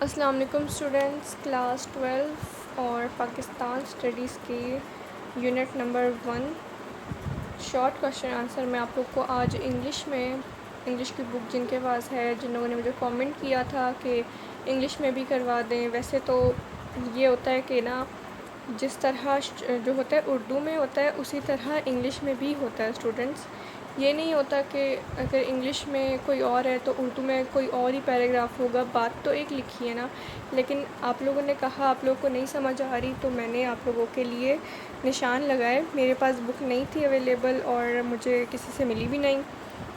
अस्सलाम वालेकुम students, class 12 और पाकिस्तान स्टडीज़ की unit number 1 short question answer में आप लोग को आज इंग्लिश की बुक जिनके पास है, जिन लोगों ने मुझे कमेंट किया था कि इंग्लिश में भी करवा दें। वैसे तो ये होता है कि ना, जिस तरह जो होता है उर्दू में होता है उसी तरह इंग्लिश में भी होता है स्टूडेंट्स। ये नहीं होता कि अगर इंग्लिश में कोई और है तो उर्दू में कोई और ही पैराग्राफ होगा। बात तो एक लिखी है ना, लेकिन आप लोगों ने कहा आप लोगों को नहीं समझ आ रही, तो मैंने आप लोगों के लिए निशान लगाए। मेरे पास बुक नहीं थी अवेलेबल और मुझे किसी से मिली भी नहीं,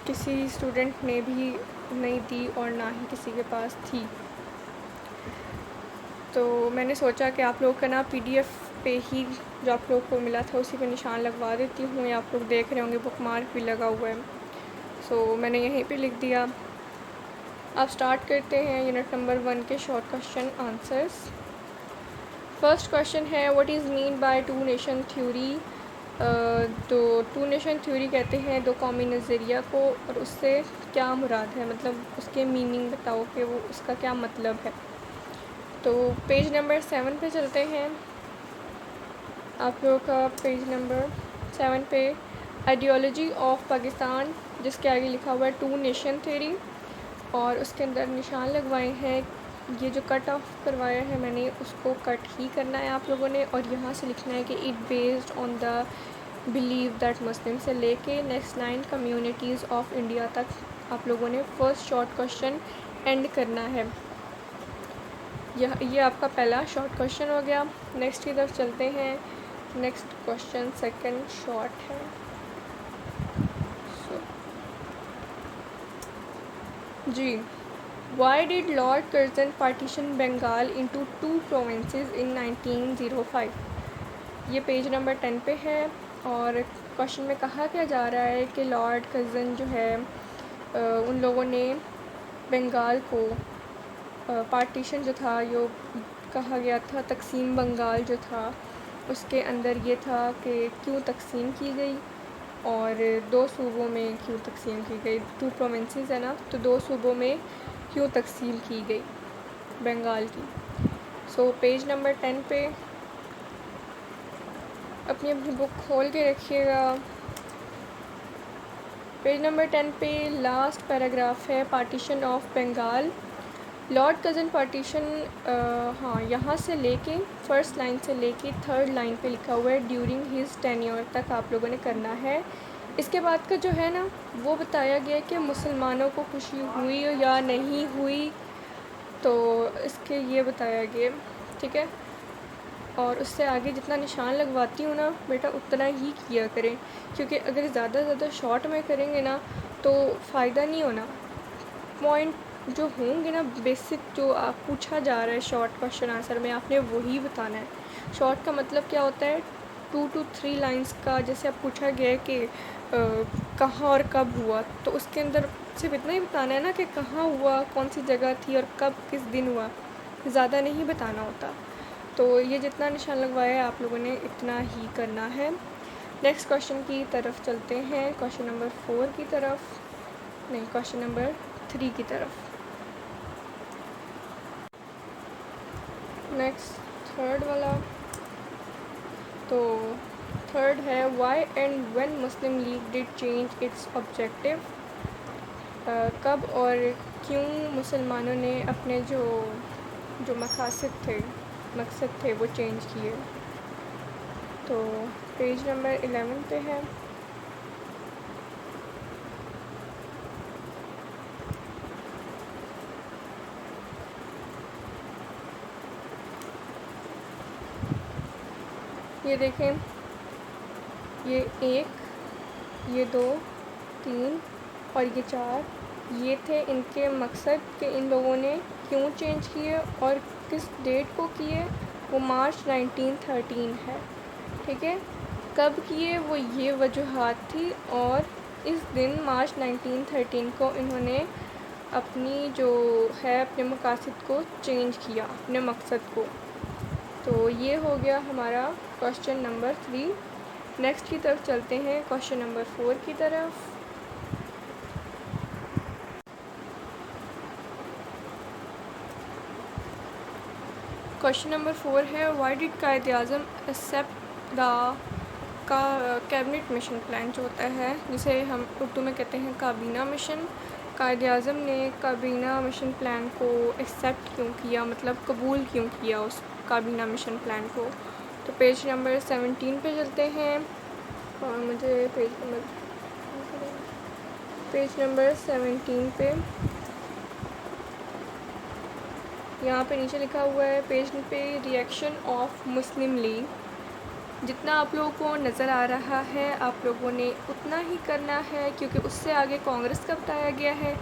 किसी स्टूडेंट ने भी नहीं दी और ना ही किसी के पास थी। तो मैंने सोचा कि आप लोग का ना PDF पे ही जो आप लोग को मिला था उसी पे निशान लगवा देती हूँ। या आप लोग देख रहे होंगे बुक मार्क भी लगा हुआ है, सो मैंने यहीं पे लिख दिया। अब स्टार्ट करते हैं यूनिट नंबर 1 के short question answers. First question है what is mean by two nation theory. तो टू नेशन थ्योरी कहते हैं दो कौमी नज़रिया को, और उससे क्या मुराद है, मतलब उसके मीनिंग बताओ कि वो उसका क्या मतलब है। तो पेज नंबर 7 पे चलते हैं। आप लोगों का पेज नंबर 7 पे आइडियोलॉजी ऑफ पाकिस्तान, जिसके आगे लिखा हुआ है टू नेशन थ्योरी, और उसके अंदर निशान लगवाए हैं। ये जो कट ऑफ करवाया है मैंने, उसको कट ही करना है आप लोगों ने, और यहाँ से लिखना है कि it based on the believe that Muslim से लेके next line communities of India तक आप लोगों ने फर्स्ट शॉर्ट क्वेश्चन एंड करना है। ये आपका पहला शॉर्ट क्वेश्चन हो गया। नेक्स्ट की तरफ चलते हैं। नेक्स्ट क्वेश्चन सेकंड शॉर्ट है। जी, why did lord Curzon partition Bengal into 2 provinces in 1905। ये पेज नंबर 10 पे है, और क्वेश्चन में कहा क्या जा रहा है कि लॉर्ड कर्जन जो है उन लोगों ने बंगाल को पार्टीशन जो था, यो कहा गया था तकसीम बंगाल जो था, उसके अंदर ये था कि क्यों तकसीम की गई और दो सूबों में क्यों तकसीम की गई। 2 प्रोविंसेस है ना, तो 2 सूबों में क्यों तकसीम की गई बंगाल की। सो पेज नंबर 10 पे अपनी अपनी बुक खोल के रखिएगा। पेज नंबर 10 पे लास्ट पैराग्राफ है partition of Bengal. Lord Curzon partition, हाँ, यहाँ से लेके फर्स्ट लाइन से लेके थर्ड लाइन पे लिखा हुआ है ड्यूरिंग हिज टेन्योर तक आप लोगों ने करना है। इसके बाद का जो है ना, वो बताया गया कि मुसलमानों को खुशी हुई या नहीं हुई, तो इसके ये बताया गया, ठीक है। और उससे आगे जितना निशान लगवाती हूँ ना बेटा, उतना ही किया करें, क्योंकि अगर ज़्यादा शॉर्ट में करेंगे ना तो फ़ायदा नहीं होना। पॉइंट जो होंगे ना, बेसिक जो आप पूछा जा रहा है शॉर्ट क्वेश्चन आंसर में, आपने वही बताना है। शॉर्ट का मतलब क्या होता है, 2 to 3 लाइंस का। जैसे आप पूछा गया है कि कहाँ और कब हुआ, तो उसके अंदर सिर्फ इतना ही बताना है ना कि कहाँ हुआ, कौन सी जगह थी और कब किस दिन हुआ, ज़्यादा नहीं बताना होता। तो ये जितना निशान लगवाया है आप लोगों ने इतना ही करना है। नेक्स्ट क्वेश्चन की तरफ चलते हैं, क्वेश्चन नंबर 4 की तरफ, नहीं, क्वेश्चन नंबर 3 की तरफ। नेक्स्ट थर्ड वाला, तो थर्ड है why and when Muslim League did change its objective. कब और क्यों मुसलमानों ने अपने जो मकसद थे वो चेंज किए। तो पेज नंबर 11 पे है। ये देखें, ये 1, ये 2, 3 और ये 4, ये थे इनके मकसद कि इन लोगों ने क्यों चेंज किए और किस डेट को किए। वो मार्च 1913 है, ठीक है। कब किए वो ये वजूहात थी, और इस दिन मार्च 1913 को इन्होंने अपनी जो है अपने मकासद को चेंज किया, अपने मकसद को। तो ये हो गया हमारा क्वेश्चन नंबर 3। नेक्स्ट की तरफ चलते हैं, क्वेश्चन नंबर 4 की तरफ। क्वेश्चन नंबर 4 है, why did Quaid Azam accept the cabinet mission plan, जो होता है जिसे हम उर्दू में कहते हैं काबीना मिशन। कायद आज़म ने काबीना मिशन प्लान को एक्सेप्ट क्यों किया, मतलब कबूल क्यों किया उस काबीना मिशन प्लान को। तो पेज नंबर 17 पे चलते हैं, और मुझे पेज नंबर 17 पे यहाँ पे नीचे लिखा हुआ है पेज पे, रिएक्शन ऑफ मुस्लिम लीग। जितना आप लोगों को नज़र आ रहा है आप लोगों ने उतना ही करना है, क्योंकि उससे आगे कांग्रेस का बताया गया है,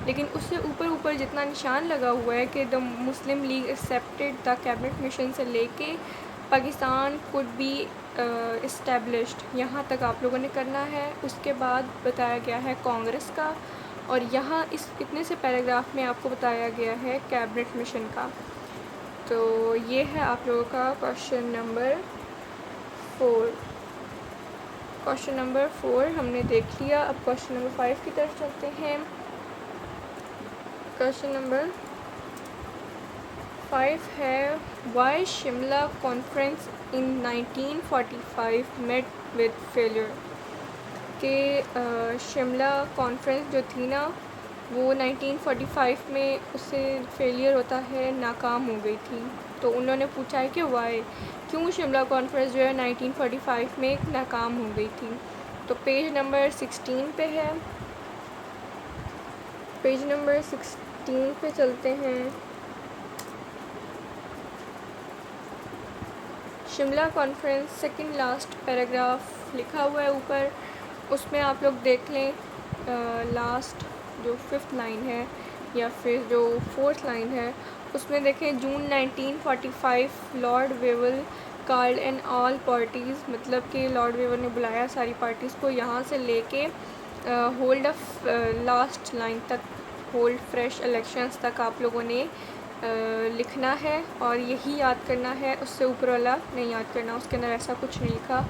लेकिन उससे ऊपर ऊपर जितना निशान लगा हुआ है कि the Muslim league accepted the cabinet mission से लेके पाकिस्तान कुड बी इस्टेब्लिश्ड, यहाँ तक आप लोगों ने करना है। उसके बाद बताया गया है कांग्रेस का, और यहाँ इस इतने से पैराग्राफ में आपको बताया गया है कैबिनेट मिशन का। तो ये है आप लोगों का क्वेश्चन नंबर 4। क्वेश्चन नंबर 4 हमने देख लिया। अब क्वेश्चन नंबर 5 की तरफ चलते हैं। क्वेश्चन नंबर 5 है, why Shimla conference in 1945 met with failure, कि शिमला कॉन्फ्रेंस जो थी ना वो 1945 में उससे फेलियर होता है, नाकाम हो गई थी। तो उन्होंने पूछा है कि वाई, क्यों शिमला कॉन्फ्रेंस जो है 1945 में नाकाम हो गई थी। तो पेज नंबर 16 पे है, पेज नंबर 16 पे चलते हैं। Shimla conference second last paragraph लिखा हुआ है ऊपर, उसमें आप लोग देख लें लास्ट जो 5th लाइन है या फिर जो 4th लाइन है, उसमें देखें जून 1945 Lord Wavell called and all parties, मतलब कि लॉर्ड वेवल ने बुलाया सारी पार्टीज़ को, यहाँ से लेके होल्ड ऑफ लास्ट लाइन तक, होल्ड फ्रेश इलेक्शंस तक आप लोगों ने लिखना है, और यही याद करना है, उससे ऊपर वाला नहीं याद करना, उसके अंदर ऐसा कुछ नहीं लिखा।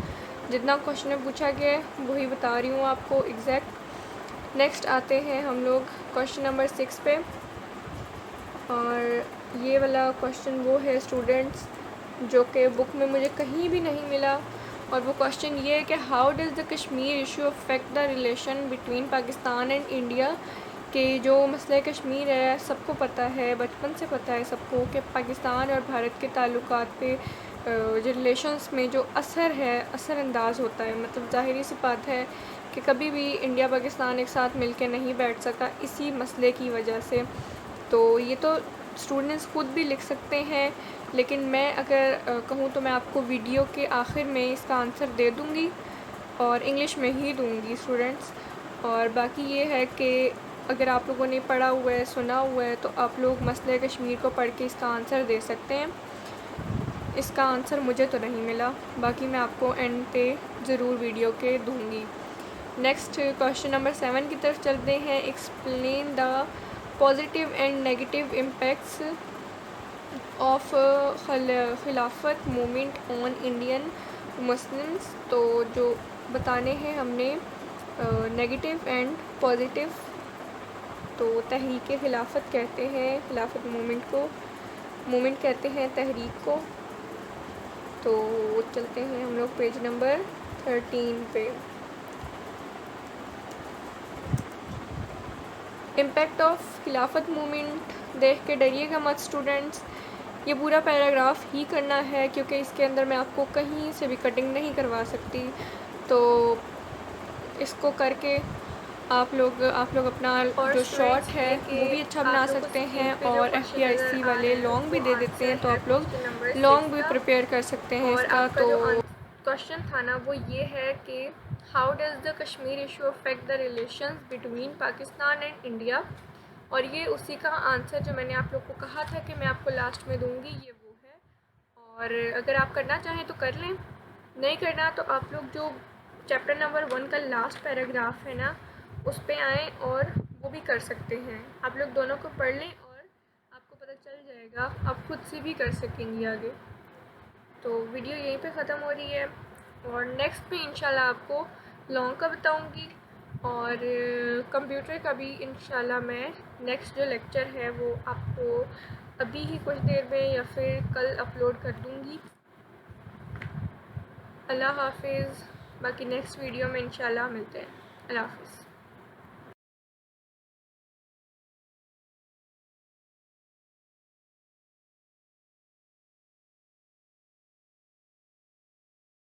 जितना क्वेश्चन में पूछा गया है वही बता रही हूँ आपको एग्जैक्ट। नेक्स्ट आते हैं हम लोग क्वेश्चन नंबर 6 पे, और ये वाला क्वेश्चन वो है स्टूडेंट्स जो कि बुक में मुझे कहीं भी नहीं मिला, और वो क्वेश्चन ये है कि how does the Kashmir issue affect the relation between Pakistan and India, कि जो मसला कश्मीर है सबको पता है, बचपन से पता है सबको कि पाकिस्तान और भारत के ताल्लुकात पे जो रिलेशंस में जो असरअंदाज होता है, मतलब ज़ाहिरी सी बात है कि कभी भी इंडिया पाकिस्तान एक साथ मिलके नहीं बैठ सका इसी मसले की वजह से। तो ये तो स्टूडेंट्स खुद भी लिख सकते हैं, लेकिन मैं अगर कहूँ तो मैं आपको वीडियो के आखिर में इसका आंसर दे दूँगी, और इंग्लिश में ही दूँगी स्टूडेंट्स। और बाकी ये है कि अगर आप लोगों ने पढ़ा हुआ है, सुना हुआ है, तो आप लोग मसले कश्मीर को पढ़ के इसका आंसर दे सकते हैं। इसका आंसर मुझे तो नहीं मिला, बाकी मैं आपको एंड पे ज़रूर वीडियो के दूँगी। नेक्स्ट क्वेश्चन नंबर 7 की तरफ चलते हैं। Explain the positive and negative impacts of खिलाफत मूवमेंट ऑन इंडियन मुस्लिम्स। तो जो बताने हैं हमने नेगेटिव एंड पॉजिटिव, तो तहरीक खिलाफत कहते हैं खिलाफत मूवमेंट को, मूवमेंट कहते हैं तहरीक को। तो चलते हैं हम लोग पेज नंबर 13 पे। इम्पैक्ट ऑफ खिलाफत मूवमेंट देख के डरिएगा मत स्टूडेंट्स, ये पूरा पैराग्राफ ही करना है, क्योंकि इसके अंदर मैं आपको कहीं से भी कटिंग नहीं करवा सकती। तो इसको करके आप लोग अपना जो शॉर्ट है वो भी अच्छा बना सकते हैं, और FPIC वाले लॉन्ग भी दे देते हैं, तो आप लोग लॉन्ग भी प्रिपेयर कर सकते हैं इसका। तो क्वेश्चन था ना वो ये है कि how does the Kashmir issue affect the relations between Pakistan and India, और ये उसी का आंसर जो मैंने आप लोग को कहा था कि मैं आपको लास्ट में दूंगी, ये वो है। और अगर आप करना चाहें तो कर लें, नहीं करना तो आप लोग जो चैप्टर नंबर 1 का लास्ट पैराग्राफ है ना उस पे आएँ और वो भी कर सकते हैं। आप लोग दोनों को पढ़ लें और आपको पता चल जाएगा, आप खुद से भी कर सकेंगे आगे। तो वीडियो यहीं पे ख़त्म हो रही है, और नेक्स्ट पे इंशाल्लाह आपको लॉन्ग का बताऊंगी, और कंप्यूटर का भी इंशाल्लाह मैं नेक्स्ट जो लेक्चर है वो आपको अभी ही कुछ देर में या फिर कल अपलोड कर दूँगी। अल्लाह हाफिज़। बाकी नेक्स्ट वीडियो में इंशाल्लाह मिलते हैं। अल्लाह हाफिज़।